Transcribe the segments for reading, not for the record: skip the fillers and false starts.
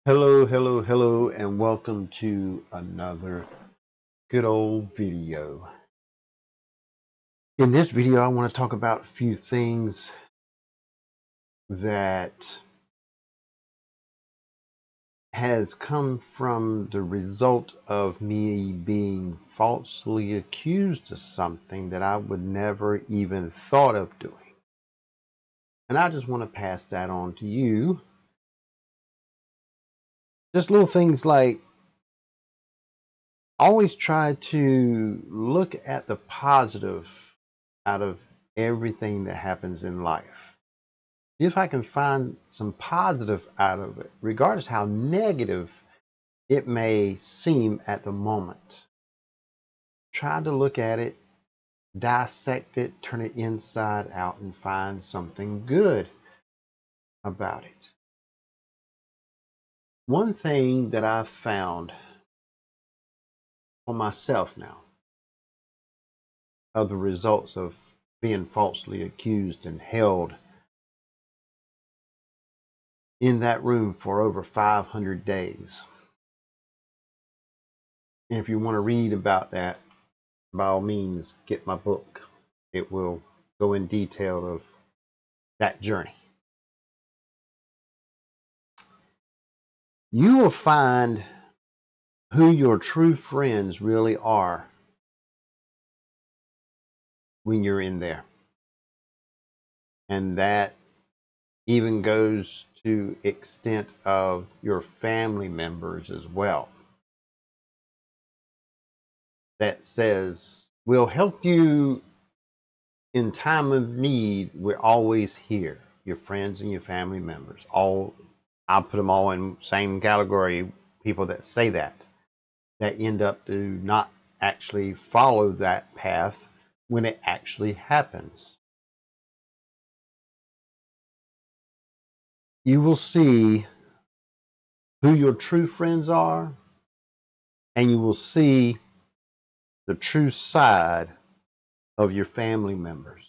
Hello, hello, hello, and welcome to another good old video. In this video, I want to talk about a few things that has come from the result of me being falsely accused of something that I would never even thought of doing. And I just want to pass that on to you. Just little things like always try to look at the positive out of everything that happens in life. See if I can find some positive out of it, regardless how negative it may seem at the moment. Try to look at it, dissect it, turn it inside out, and find something good about it. One thing that I've found for myself now of the results of being falsely accused and held in that room for over 500 days. And if you want to read about that, by all means, get my book. It will go in detail of that journey. You will find who your true friends really are when you're in there. And that even goes to extent of your family members as well. That says, we'll help you in time of need. We're always here. Your friends and your family members. I'll put them all in the same category. People that say that end up to not actually follow that path when it actually happens. You will see who your true friends are, and you will see the true side of your family members.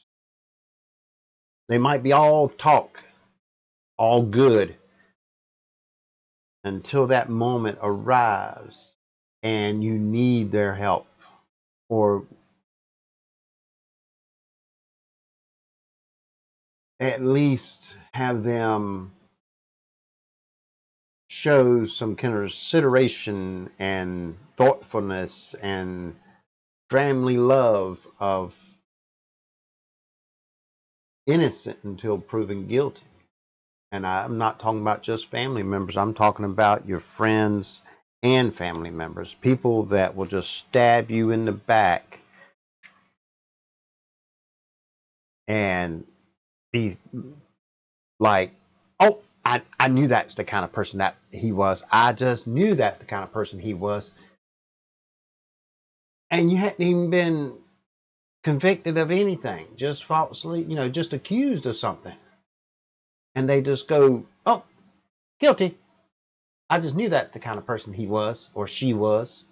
They might be all talk, all good, until that moment arrives and you need their help, or at least have them show some consideration and thoughtfulness and family love of innocent until proven guilty. And I'm not talking about just family members. I'm talking about your friends and family members, people that will just stab you in the back and be like, oh, I knew that's the kind of person that he was. I just knew that's the kind of person he was. And you hadn't even been convicted of anything, just falsely, just accused of something. And they just go, oh, guilty. I just knew that's the kind of person he was or she was.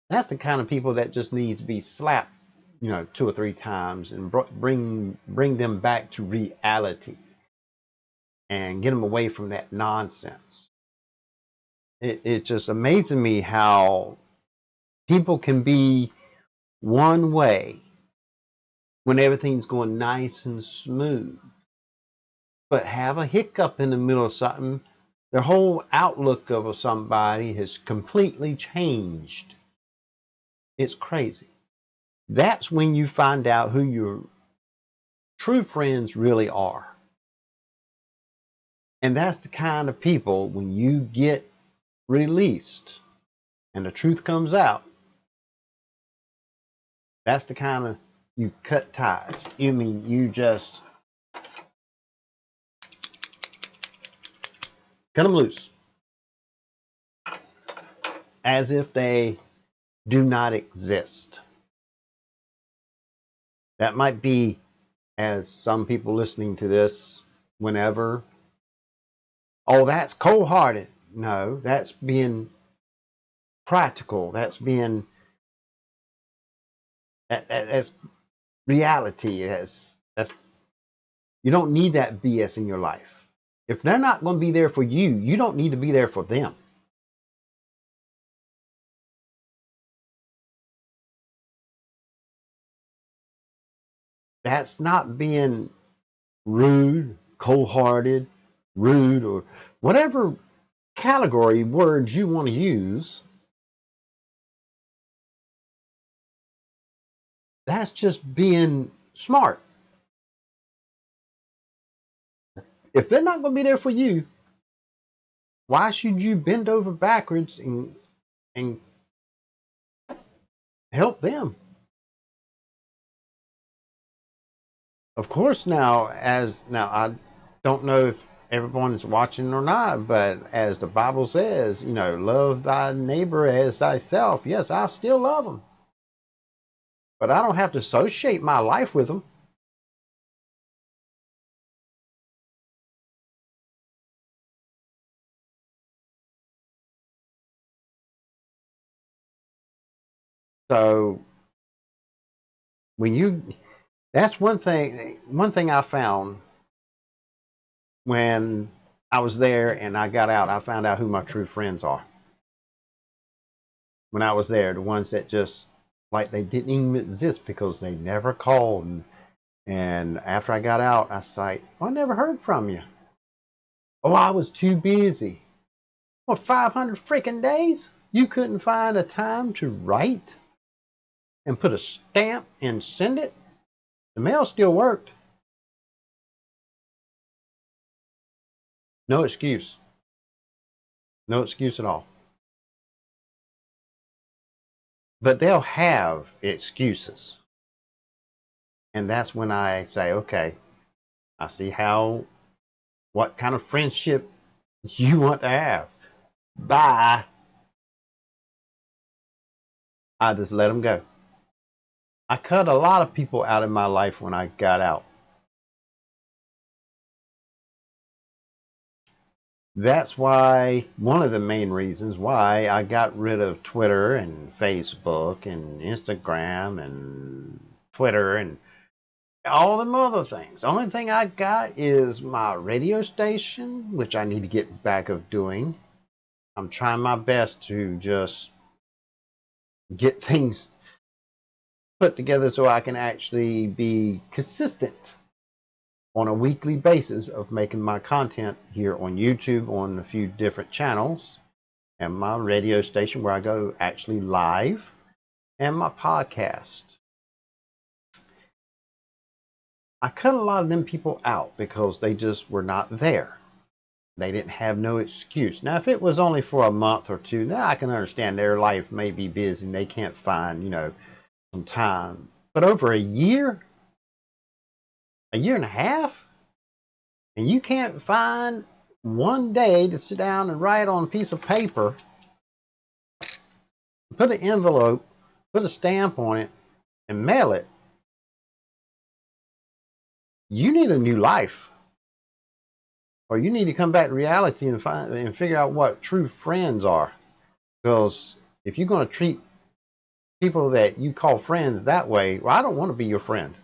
That's the kind of people that just need to be slapped, 2 or 3 times and bring them back to reality and get them away from that nonsense. It's just amazing me how people can be one way when everything's going nice and smooth, but have a hiccup in the middle of something, their whole outlook of somebody has completely changed. It's crazy. That's when you find out who your true friends really are. And that's the kind of people, when you get released and the truth comes out, that's the kind of, you cut ties. You just cut them loose as if they do not exist. That might be, as some people listening to this, whenever, oh, that's cold hearted. No, that's being practical. That's reality. That's, you don't need that BS in your life. If they're not going to be there for you, you don't need to be there for them. That's not being rude, cold-hearted, rude, or whatever category words you want to use. That's just being smart. If they're not going to be there for you, why should you bend over backwards and help them? Of course, now I don't know if everyone is watching or not, but as the Bible says, love thy neighbor as thyself. Yes, I still love them, but I don't have to associate my life with them. So when you that's one thing I found when I was there and I got out. I found out who my true friends are. When I was there, the ones that just like they didn't even exist because they never called. And after I got out, I was like, "Oh, I never heard from you." "Oh, I was too busy." Well, 500 freaking days? You couldn't find a time to write and put a stamp and send it? The mail still worked. No excuse. No excuse at all. But they'll have excuses. And that's when I say, okay, I see what kind of friendship you want to have. Bye. I just let them go. I cut a lot of people out of my life when I got out. That's why, one of the main reasons why I got rid of Twitter and Facebook and Instagram and Twitter and all them other things. The only thing I got is my radio station, which I need to get back of doing. I'm trying my best to just get things put together so I can actually be consistent on a weekly basis of making my content here on YouTube on a few different channels, and my radio station where I go actually live, and my podcast. I cut a lot of them people out because they just were not there. They didn't have no excuse. Now, if it was only for a month or two, then I can understand their life may be busy and they can't find, some time. But over a year and a half, and you can't find one day to sit down and write on a piece of paper, put an envelope, put a stamp on it, and mail it, you need a new life. Or you need to come back to reality and figure out what true friends are. Because if you're going to treat people that you call friends that way, well, I don't want to be your friend.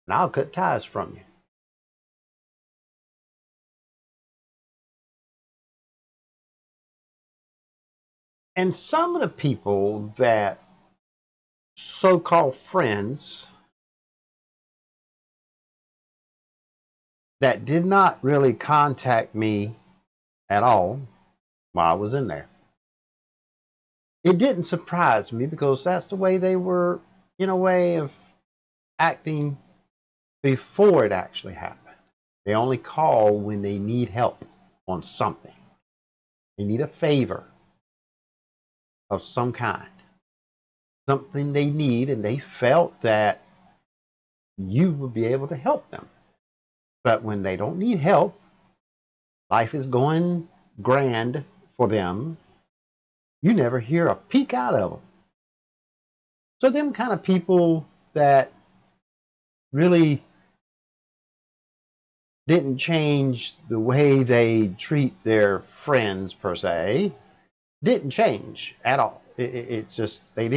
And I'll cut ties from you. And some of the people that so-called friends that did not really contact me at all while I was in there, it didn't surprise me because that's the way they were, in a way of acting before it actually happened. They only call when they need help on something. They need a favor of some kind, something they need, and they felt that you would be able to help them. But when they don't need help, life is going grand for them, you never hear a peep out of them. So them kind of people that really didn't change the way they treat their friends per se, didn't change at all. It's just they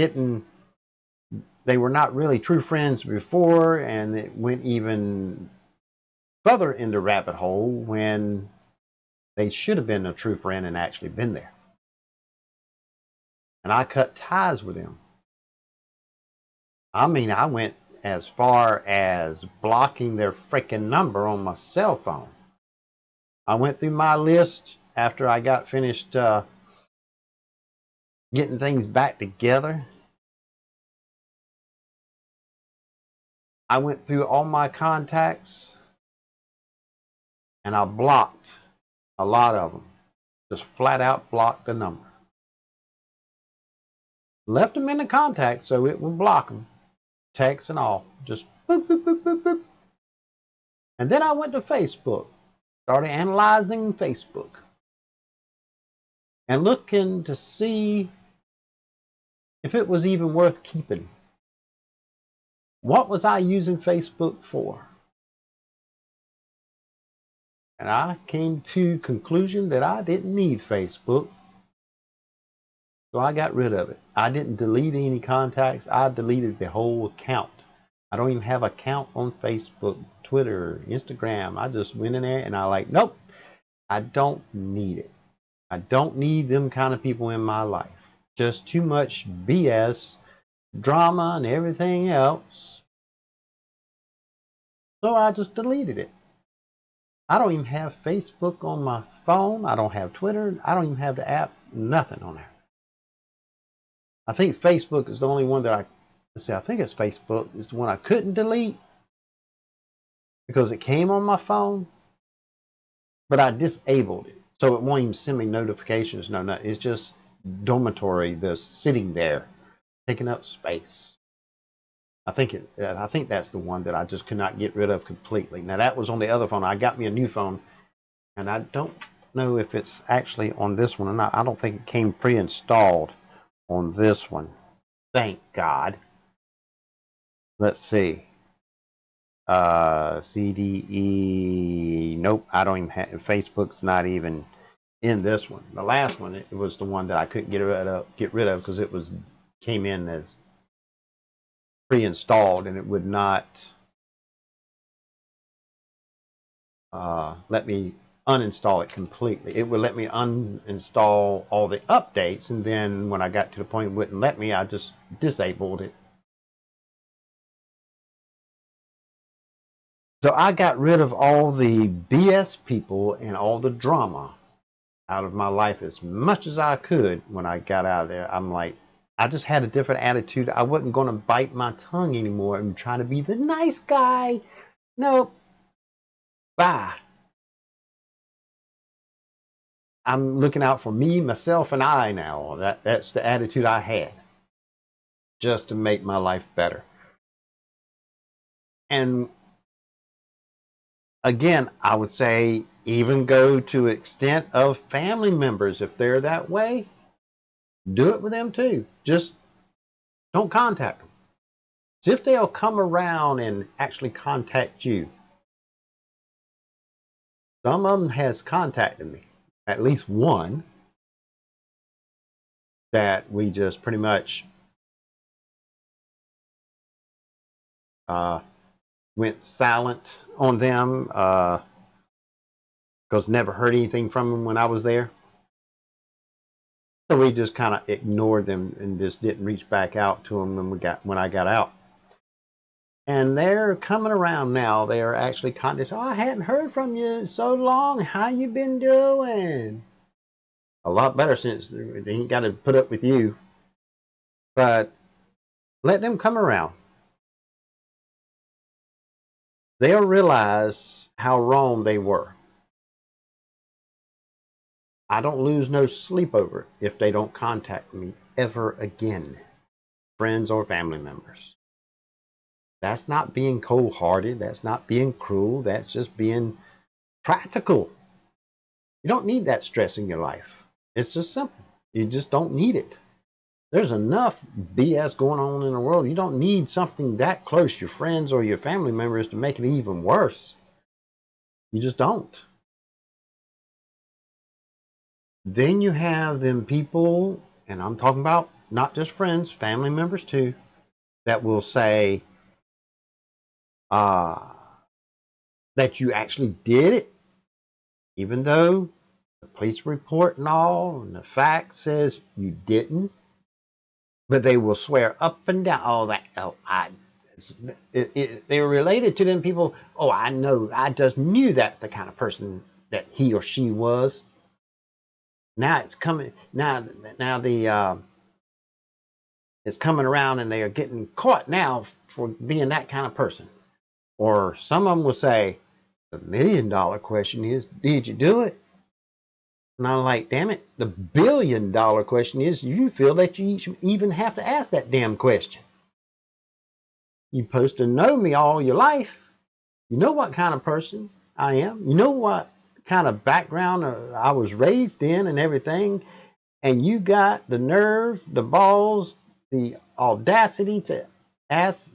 were not really true friends before, and it went even further in the rabbit hole when they should have been a true friend and actually been there. And I cut ties with them. I mean, I went as far as blocking their freaking number on my cell phone. I went through my list after I got finished getting things back together. I went through all my contacts and I blocked a lot of them. Just flat out blocked the number. Left them in the contacts so it would block them. Text and all. Just boop, boop, boop, boop, boop. And then I went to Facebook. Started analyzing Facebook. And looking to see if it was even worth keeping. What was I using Facebook for? And I came to conclusion that I didn't need Facebook. So I got rid of it. I didn't delete any contacts. I deleted the whole account. I don't even have an account on Facebook, Twitter, Instagram. I just went in there and I like, nope, I don't need it. I don't need them kind of people in my life. Just too much BS, drama, and everything else. So I just deleted it. I don't even have Facebook on my phone. I don't have Twitter. I don't even have the app. Nothing on there. I think Facebook is the only one that I think it's Facebook. It's the one I couldn't delete because it came on my phone, but I disabled it. So it won't even send me notifications. No, it's just dormitory, just sitting there, taking up space. I think that's the one that I just could not get rid of completely. Now that was on the other phone. I got me a new phone, and I don't know if it's actually on this one or not. I don't think it came pre-installed on this one. Thank God. Let's see. CDE. Nope, I don't even have. Facebook's not even in this one. The last one, it was the one that I couldn't get rid of because it came in as pre-installed and it would not let me uninstall it completely. It would let me uninstall all the updates, and then when I got to the point it wouldn't let me, I just disabled it. So I got rid of all the BS people and all the drama out of my life as much as I could when I got out of there. I'm like, I just had a different attitude. I wasn't going to bite my tongue anymore and try to be the nice guy. Nope. Bye. I'm looking out for me, myself, and I now. That's the attitude I had, just to make my life better. And again, I would say even go to extent of family members if they're that way. Do it with them too. Just don't contact them. See if they'll come around and actually contact you. Some of them has contacted me, at least one, that we just pretty much went silent on them because never heard anything from them when I was there. So we just kind of ignored them and just didn't reach back out to them when I got out. And they're coming around now. They are actually contacting. Oh, I hadn't heard from you in so long. How you been doing? A lot better since they ain't got to put up with you. But let them come around. They'll realize how wrong they were. I don't lose no sleep over it if they don't contact me ever again, friends or family members. That's not being cold-hearted. That's not being cruel. That's just being practical. You don't need that stress in your life. It's just simple. You just don't need it. There's enough BS going on in the world. You don't need something that close to your friends or your family members to make it even worse. You just don't. Then you have them people, and I'm talking about not just friends, family members too, that will say, that you actually did it, even though the police report and all, and the fact says you didn't, but they will swear up and down, oh, they're related to them people. Oh, I know, I just knew that's the kind of person that he or she was. Now it's coming, now it's coming around and they are getting caught now for being that kind of person. Or some of them will say, the $1 million question is, did you do it? And I'm like, damn it, the $1 billion question is, you feel that you even have to ask that damn question. You're supposed to know me all your life. You know what kind of person I am. You know what kind of background I was raised in and everything. And you got the nerve, the balls, the audacity to ask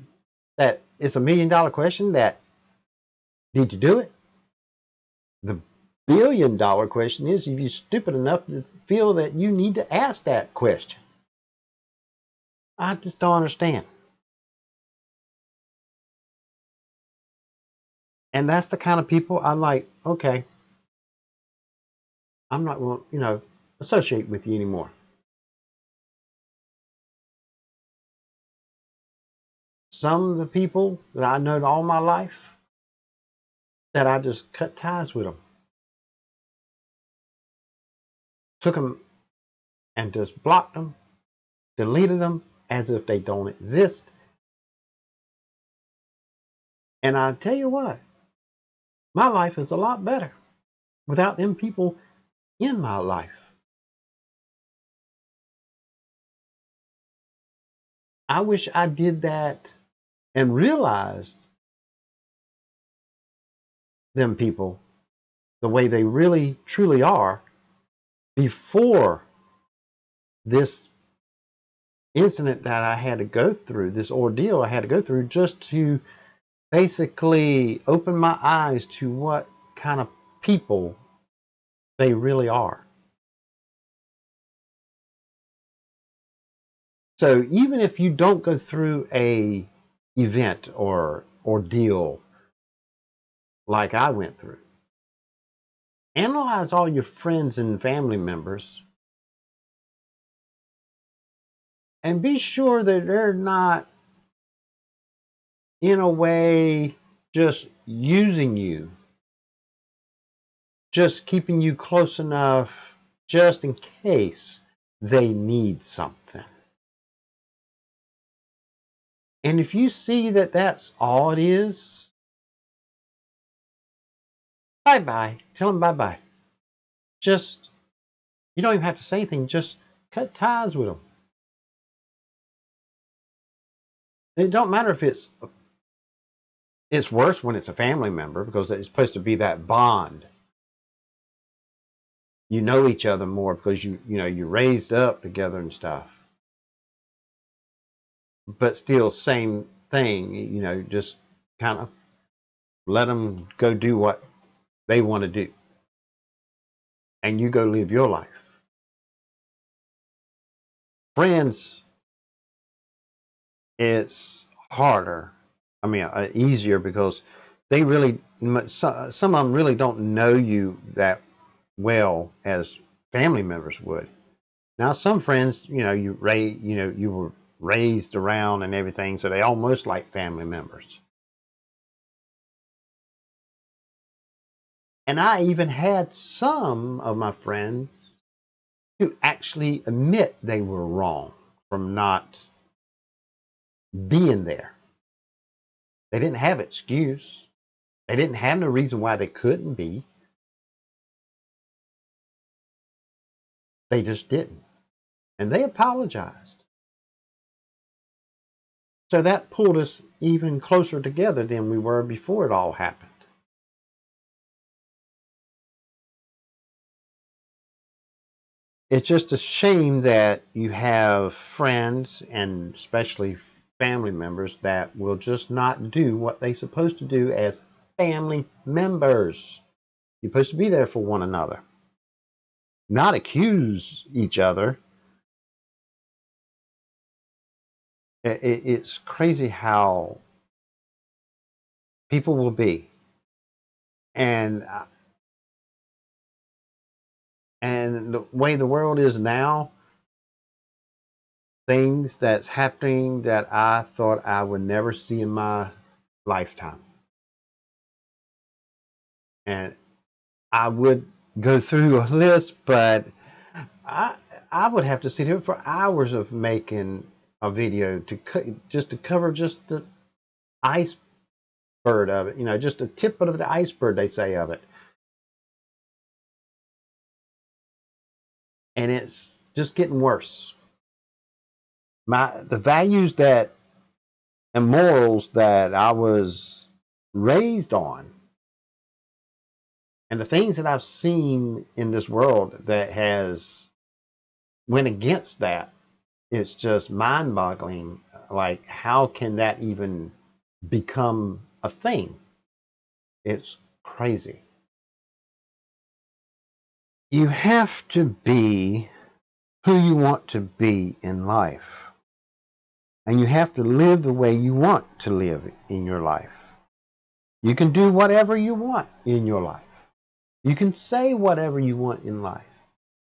that it's $1 million question that, did you do it? The $1 billion question is, if you're stupid enough to feel that you need to ask that question. I just don't understand. And that's the kind of people I'm like, okay, I'm not going to, associate with you anymore. Some of the people that I know all my life, that I just cut ties with them. Took them and just blocked them, deleted them as if they don't exist. And I tell you what, my life is a lot better without them people in my life. I wish I did that and realized them people the way they really truly are before this incident that I had to go through, this ordeal I had to go through, just to basically open my eyes to what kind of people they really are. So even if you don't go through a event or ordeal like I went through, analyze all your friends and family members and be sure that they're not, in a way, just using you, just keeping you close enough just in case they need something. And if you see that that's all it is, bye bye. Tell them bye bye. Just, you don't even have to say anything, just cut ties with them. It don't matter if it's worse when it's a family member, because it's supposed to be that bond. You know each other more because you raised up together and stuff. But still, same thing. Just kind of let them go do what they want to do, and you go live your life. Friends, it's harder. I mean, easier, because they really, some of them really don't know you that well as family members would. Now, some friends, you were raised around and everything, so they almost like family members. And I even had some of my friends who actually admit they were wrong from not being there. They didn't have excuse. They didn't have no reason why they couldn't be. They just didn't. And they apologized. So that pulled us even closer together than we were before it all happened. It's just a shame that you have friends, and especially family members, that will just not do what they're supposed to do as family members. You're supposed to be there for one another, not accuse each other. It's crazy how people will be. And the way the world is now, things that's happening that I thought I would never see in my lifetime. And I would go through a list, but I I would have to sit here for hours of making a video just to cover just the iceberg of it, just the tip of the iceberg they say of it. And it's just getting worse. The values that and morals that I was raised on, and the things that I've seen in this world that has went against that, it's just mind-boggling. Like, how can that even become a thing? It's crazy. You have to be who you want to be in life, and you have to live the way you want to live in your life. You can do whatever you want in your life. You can say whatever you want in life.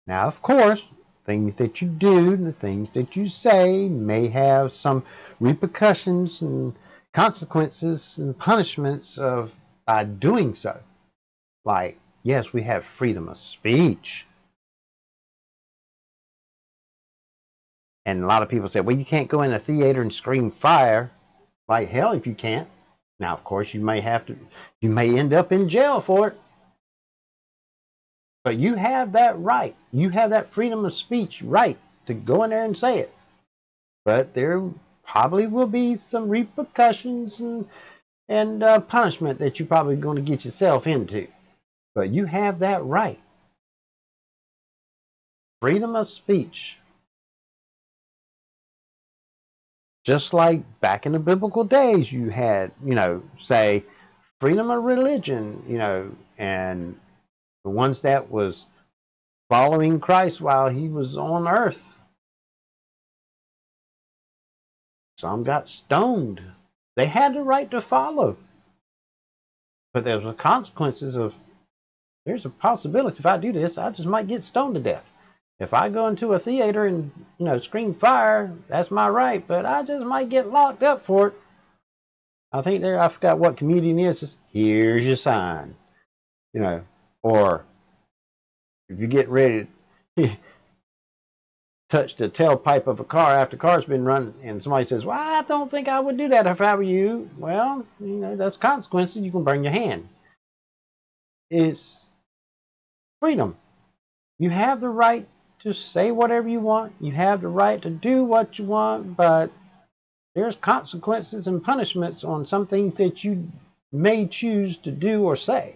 Now, of course, things that you do and the things that you say may have some repercussions and consequences and punishments of by doing so. Like, yes, we have freedom of speech. And a lot of people say, well, you can't go in a theater and scream fire. Like hell if you can't. Now, of course, you may end up in jail for it. But you have that right. You have that freedom of speech right to go in there and say it. But there probably will be some repercussions and punishment that you're probably going to get yourself into. But you have that right. Freedom of speech. Just like back in the biblical days, you had, say, freedom of religion, and the ones that was following Christ while he was on earth. Some got stoned. They had the right to follow. But there's the consequences of, there's a possibility if I do this, I just might get stoned to death. If I go into a theater and, scream fire, that's my right, but I just might get locked up for it. I forgot what comedian it is. Just, here's your sign. Or if you get ready to touch the tailpipe of a car after the car's been run and somebody says, well, I don't think I would do that if I were you. Well, that's consequences. You can burn your hand. It's freedom. You have the right to say whatever you want. You have the right to do what you want, but there's consequences and punishments on some things that you may choose to do or say.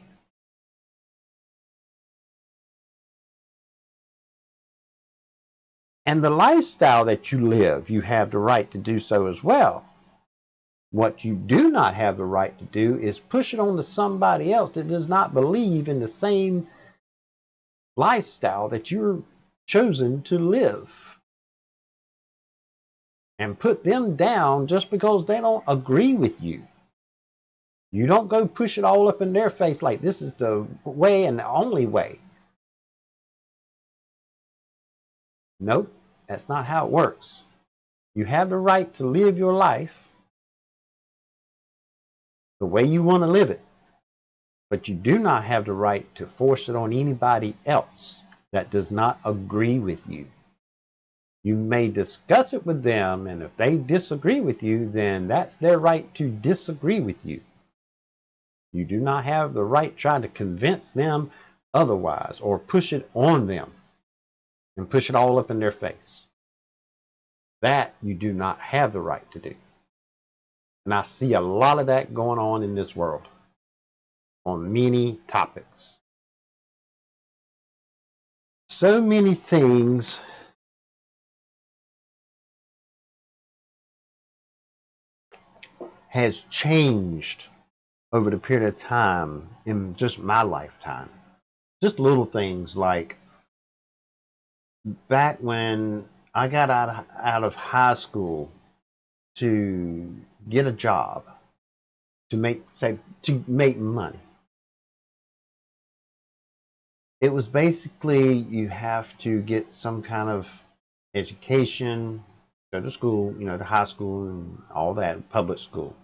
And the lifestyle that you live, you have the right to do so as well. What you do not have the right to do is push it on to somebody else that does not believe in the same lifestyle that you're chosen to live. And put them down just because they don't agree with you. You don't go push it all up in their face like this is the way and the only way. Nope, that's not how it works. You have the right to live your life the way you want to live it, but you do not have the right to force it on anybody else that does not agree with you. You may discuss it with them, and if they disagree with you, then that's their right to disagree with you. You do not have the right trying to convince them otherwise or push it on them and push it all up in their face. That you do not have the right to do. And I see a lot of that going on in this world on many topics. So many things has changed over the period of time in just my lifetime. Just little things like back when I got out of high school to get a job to make money. It was basically you have to get some kind of education, go to school, to high school and all that, public school.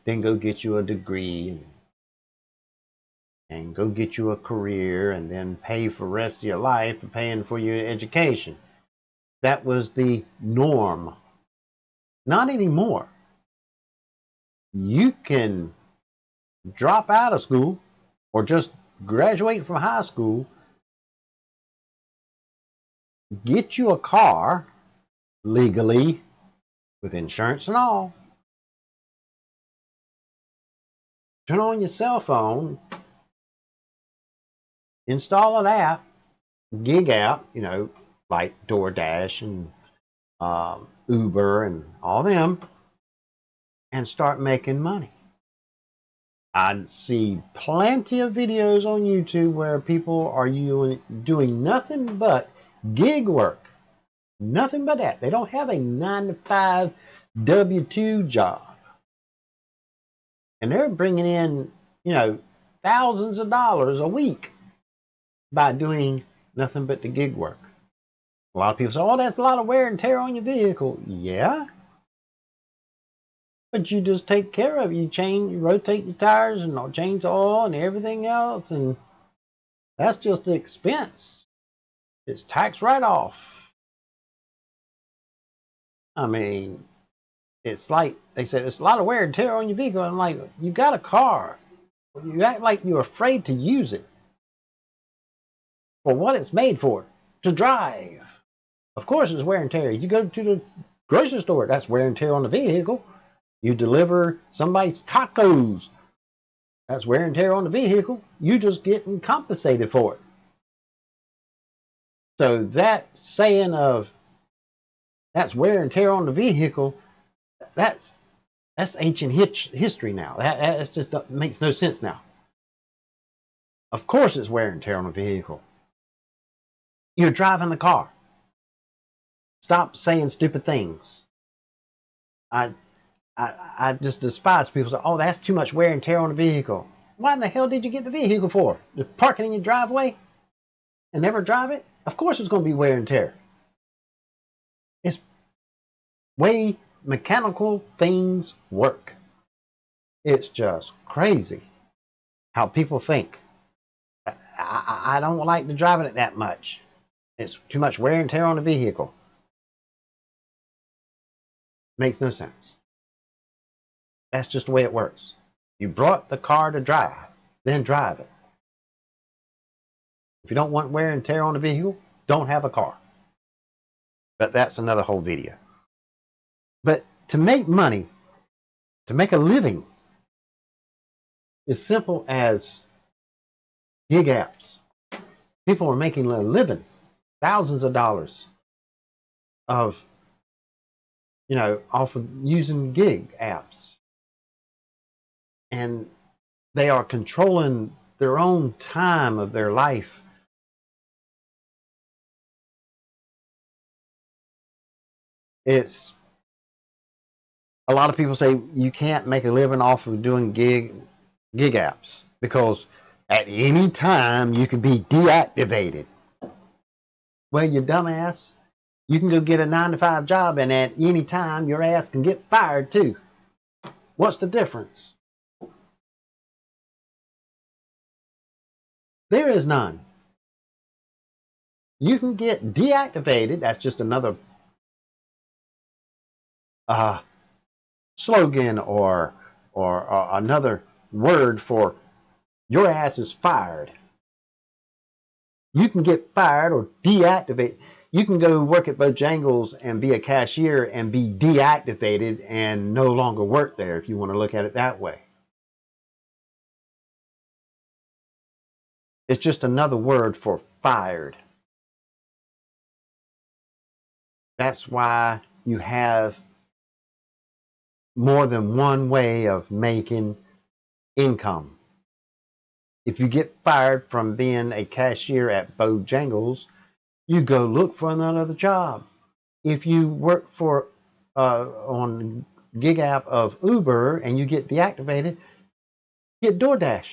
Then go get you a degree and go get you a career and then pay for the rest of your life for paying for your education. That was the norm. Not anymore. You can drop out of school or just graduate from high school, get you a car legally with insurance and all, turn on your cell phone, install an app, gig app, like DoorDash and Uber and all them, and start making money. I see plenty of videos on YouTube where people are doing nothing but gig work. Nothing but that. They don't have a 9 to 5 W-2 job. And they're bringing in, thousands of dollars a week by doing nothing but the gig work. A lot of people say, oh, that's a lot of wear and tear on your vehicle. Yeah. But you just take care of it. You rotate your tires and change the oil and everything else. And that's just the expense. It's tax write-off. I mean, it's like they said, it's a lot of wear and tear on your vehicle. I'm like, you got a car. You act like you're afraid to use it for what it's made for, to drive. Of course, it's wear and tear. You go to the grocery store, that's wear and tear on the vehicle. You deliver somebody's tacos, that's wear and tear on the vehicle. You just getting compensated for it. So that saying of that's wear and tear on the vehicle, that's ancient history now. That just makes no sense now. Of course it's wear and tear on the vehicle. You're driving the car. Stop saying stupid things. I just despise people say, oh, that's too much wear and tear on the vehicle. Why in the hell did you get the vehicle for? Just park it in your driveway and never drive it? Of course it's going to be wear and tear. It's way mechanical things work. It's just crazy how people think. I don't like to driving it that much. It's too much wear and tear on the vehicle. Makes no sense. That's just the way it works. You brought the car to drive, then drive it. If you don't want wear and tear on the vehicle, don't have a car. But that's another whole video. But to make money, to make a living, as simple as gig apps. People are making a living, thousands of dollars of, off of using gig apps. And they are controlling their own time of their life. It's a lot of people say you can't make a living off of doing gig apps because at any time you can be deactivated. Well, you dumbass, you can go get a 9 to 5 job and at any time your ass can get fired too. What's the difference? There is none. You can get deactivated. That's just another slogan or another word for your ass is fired. You can get fired or deactivated. You can go work at Bojangles and be a cashier and be deactivated and no longer work there if you want to look at it that way. It's just another word for fired. That's why you have more than one way of making income. If you get fired from being a cashier at Bojangles, you go look for another job. If you work for on gig app of Uber and you get deactivated, get DoorDash.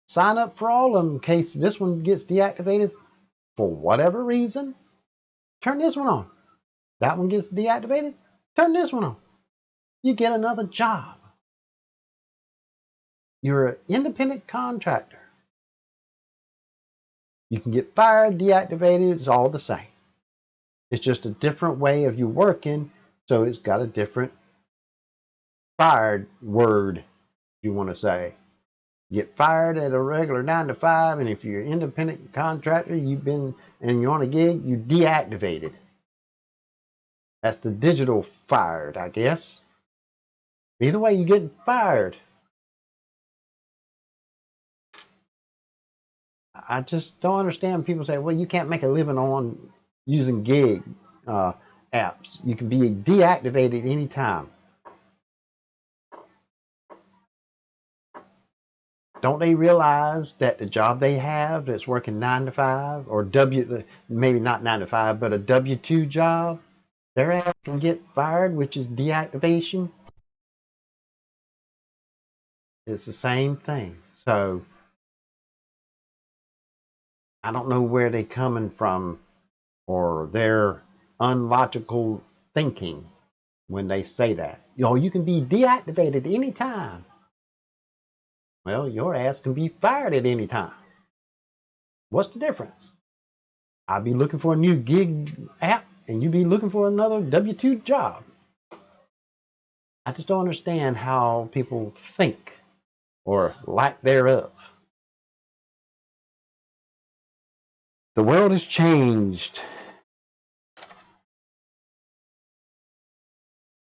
Sign up for all of them in case this one gets deactivated for whatever reason. Turn this one on. That one gets deactivated. Turn this one on. You get another job. You're an independent contractor. You can get fired, deactivated, it's all the same. It's just a different way of you working, so it's got a different fired word, if you want to say. You get fired at a regular 9 to 5, and if you're an independent contractor, and you're on a gig, you deactivated. That's the digital fired, I guess. Either way, you're getting fired. I just don't understand people say, well, you can't make a living on using gig apps. You can be deactivated anytime. Don't they realize that the job they have that's working 9 to 5 or maybe not 9 to 5, but a W-2 job, their ass can get fired, which is deactivation? It's the same thing. So I don't know where they're coming from or their unlogical thinking when they say that. You can be deactivated anytime. Well, your ass can be fired at any time. What's the difference? I'll be looking for a new gig app and you be looking for another W-2 job. I just don't understand how people think or lack thereof. The world has changed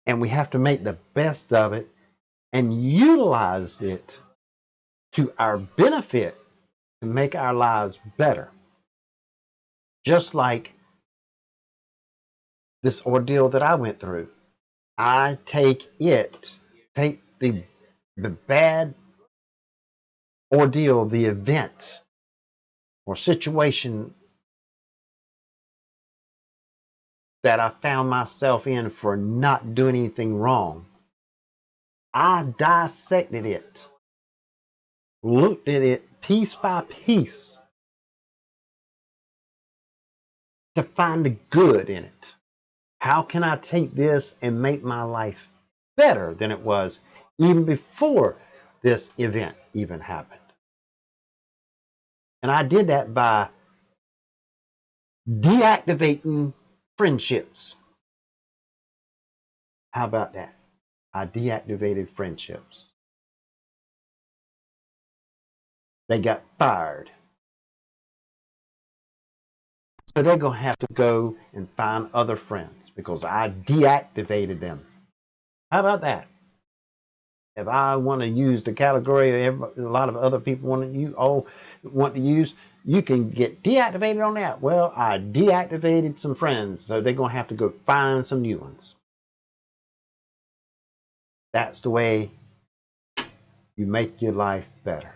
and we have to make the best of it and utilize it to our benefit to make our lives better. Just like this ordeal that I went through. I take the bad ordeal, the event or situation that I found myself in for not doing anything wrong. I dissected it, looked at it piece by piece to find the good in it. How can I take this and make my life better than it was even before this event even happened? And I did that by deactivating friendships. How about that? I deactivated friendships. They got fired. So they're going to have to go and find other friends because I deactivated them. How about that? If I want to use the category a lot of other people want to use, you can get deactivated on that. Well, I deactivated some friends, so they're going to have to go find some new ones. That's the way you make your life better.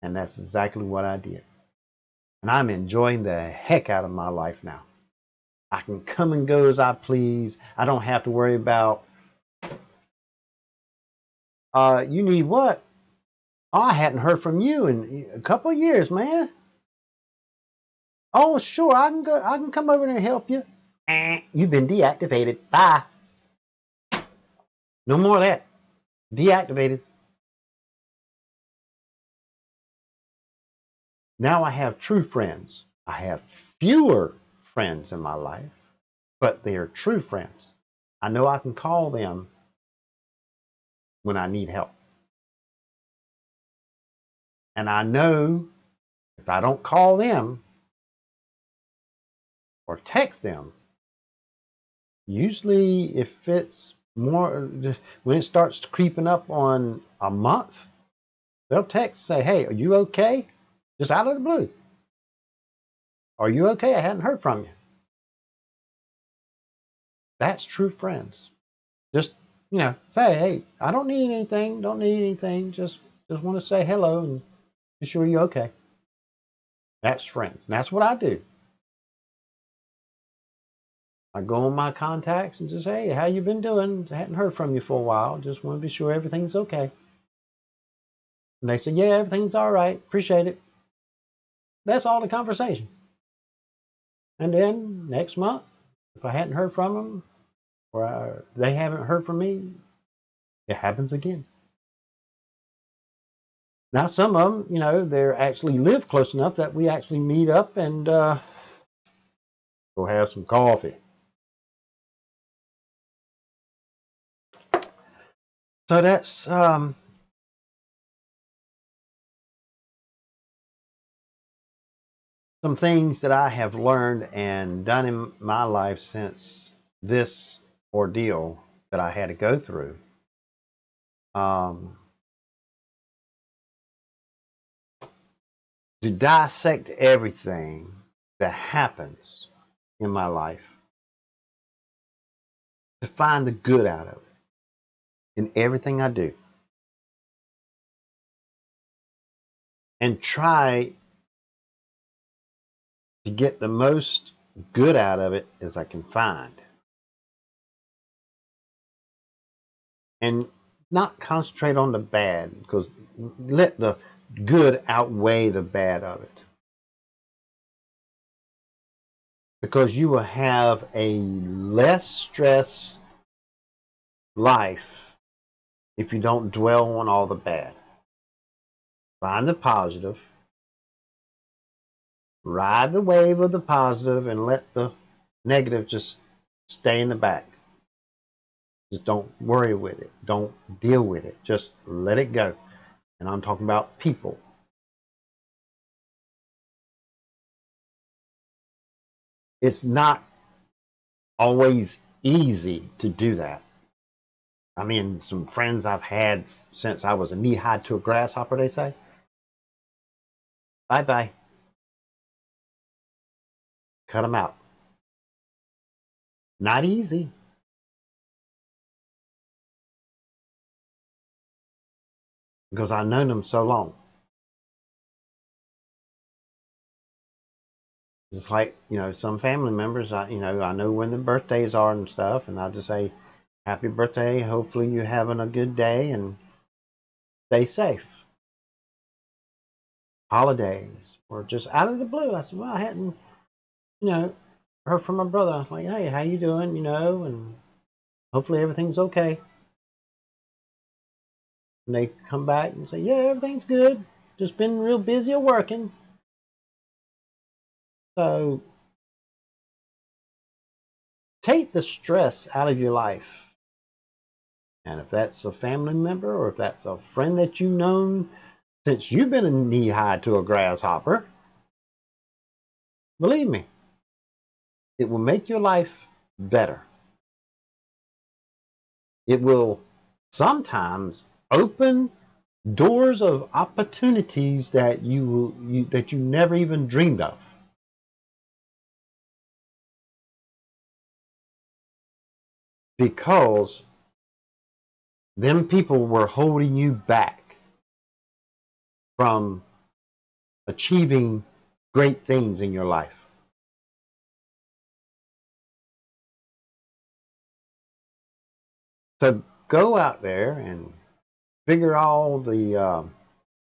And that's exactly what I did. And I'm enjoying the heck out of my life now. I can come and go as I please. I don't have to worry about, you need what? Oh, I hadn't heard from you in a couple of years, man. Oh, sure, I can come over there and help you. You've been deactivated. Bye. No more of that. Deactivated. Now I have true friends. I have fewer friends in my life, but they are true friends. I know I can call them when I need help. And I know if I don't call them or text them, usually if it's more, when it starts creeping up on a month, they'll text, say, hey, are you okay? Just out of the blue. Are you okay? I hadn't heard from you. That's true friends. Just, say, hey, I don't need anything. Just want to say hello and be sure you're okay. That's friends. And that's what I do. I go on my contacts and just, hey, how you been doing? I hadn't heard from you for a while. Just want to be sure everything's okay. And they say, yeah, everything's all right. Appreciate it. That's all the conversation. And then next month, if I hadn't heard from them or they haven't heard from me, it happens again. Now, some of them, they actually live close enough that we actually meet up and go have some coffee. So that's some things that I have learned and done in my life since this ordeal that I had to go through. To dissect everything that happens in my life, to find the good out of it in everything I do, and try to get the most good out of it as I can find. And not concentrate on the bad, because let the good outweigh the bad of it. Because you will have a less stress life if you don't dwell on all the bad. Find the positive, ride the wave of the positive, and let the negative just stay in the back. Just don't worry with it. Don't deal with it. Just let it go. And I'm talking about people. It's not always easy to do that. I mean, some friends I've had since I was a knee high to a grasshopper, they say, bye bye. Cut them out. Not easy. Because I've known them so long. Just like, some family members, I know when the birthdays are and stuff, and I just say, happy birthday. Hopefully you're having a good day and stay safe. Holidays, or just out of the blue. I said, well, I hadn't, heard from my brother. I was like, hey, how you doing? And hopefully everything's okay. And they come back and say, yeah, everything's good. Just been real busy at working. So take the stress out of your life. And if that's a family member or if that's a friend that you've known since you've been a knee high to a grasshopper, believe me, it will make your life better. It will sometimes open doors of opportunities that you never even dreamed of. Because them people were holding you back from achieving great things in your life. So go out there and figure all the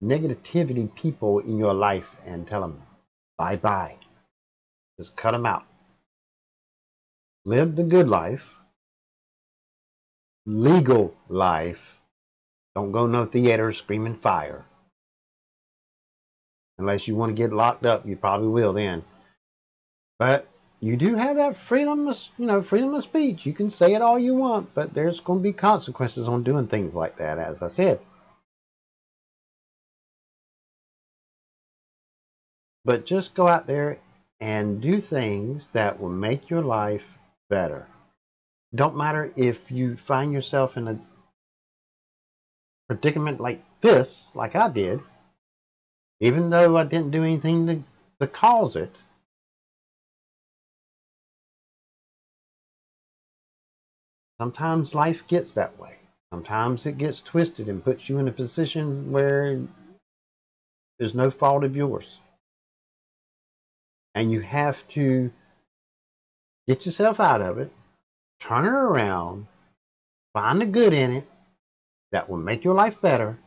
negativity people in your life and tell them bye bye. Just cut them out. Live the good life, legal life. Don't go no theater screaming fire. Unless you want to get locked up, you probably will then. But you do have that freedom of speech. You can say it all you want, but there's going to be consequences on doing things like that, as I said. But just go out there and do things that will make your life better. Don't matter if you find yourself in a predicament like this, like I did, even though I didn't do anything to cause it. Sometimes life gets that way. Sometimes it gets twisted and puts you in a position where there's no fault of yours. And you have to get yourself out of it, turn it around, find the good in it that will make your life better,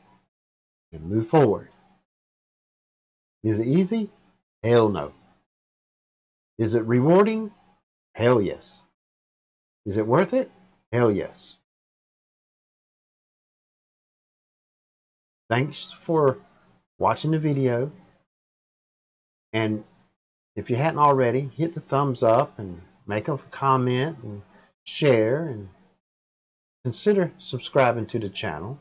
and move forward. Is it easy? Hell no. Is it rewarding? Hell yes. Is it worth it? Hell yes. Thanks for watching the video. And if you hadn't already, hit the thumbs up and make a comment and share and consider subscribing to the channel.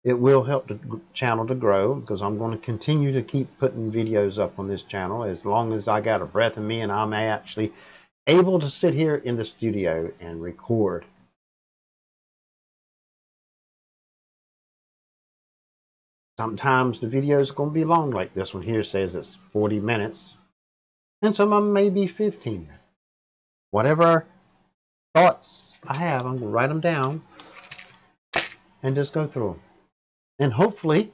It will help the channel to grow because I'm going to continue to keep putting videos up on this channel as long as I got a breath in me and I'm actually able to sit here in the studio and record. Sometimes the video is going to be long, like this one here says it's 40 minutes, and some of them may be 15 minutes. Whatever thoughts I have, I'm going to write them down and just go through them. And hopefully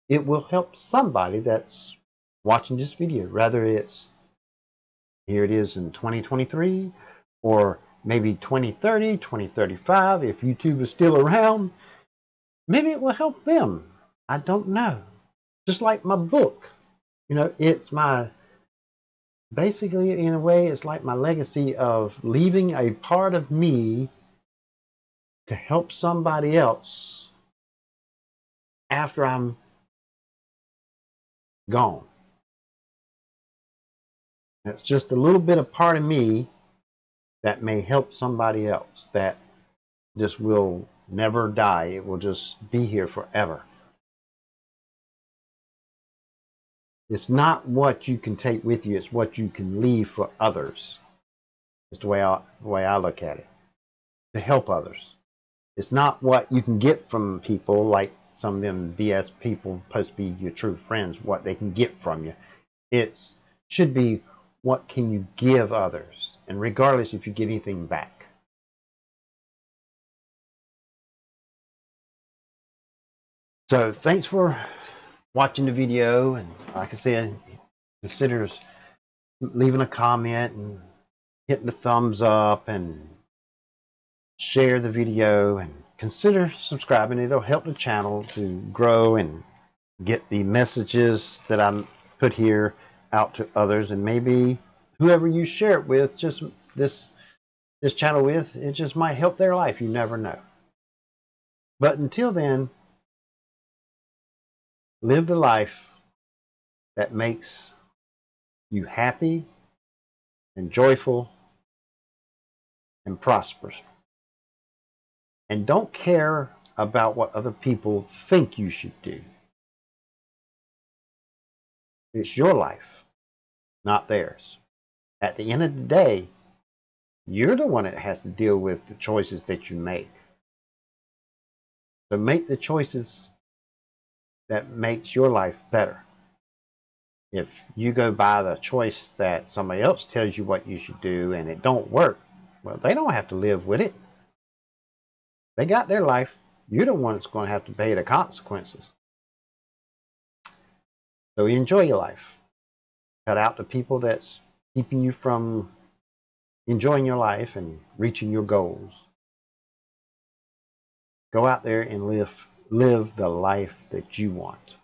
it will help somebody that's watching this video, whether it's here it is in 2023 or maybe 2030, 2035, if YouTube is still around, maybe it will help them. I don't know. Just like my book, it's my, basically in a way, it's like my legacy of leaving a part of me to help somebody else after I'm gone. That's just a little bit of part of me that may help somebody else, that just will never die. It will just be here forever. It's not what you can take with you, it's what you can leave for others. It's the way I look at it. To help others. It's not what you can get from people, like some of them BS people supposed to be your true friends, what they can get from you. It should be what can you give others, and regardless if you get anything back. So thanks for watching the video, and like I said, consider leaving a comment and hitting the thumbs up and share the video, and consider subscribing. It'll help the channel to grow and get the messages that I put here out to others, and maybe whoever you share it with, just this channel with, it just might help their life. You never know. But until then, live the life that makes you happy and joyful and prosperous. And don't care about what other people think you should do. It's your life, not theirs. At the end of the day, you're the one that has to deal with the choices that you make. So make the choices that makes your life better. If you go by the choice that somebody else tells you what you should do and it don't work, well, they don't have to live with it. They got their life. You're the one that's going to have to pay the consequences. So enjoy your life. Cut out the people that's keeping you from enjoying your life and reaching your goals. Go out there and live the life that you want.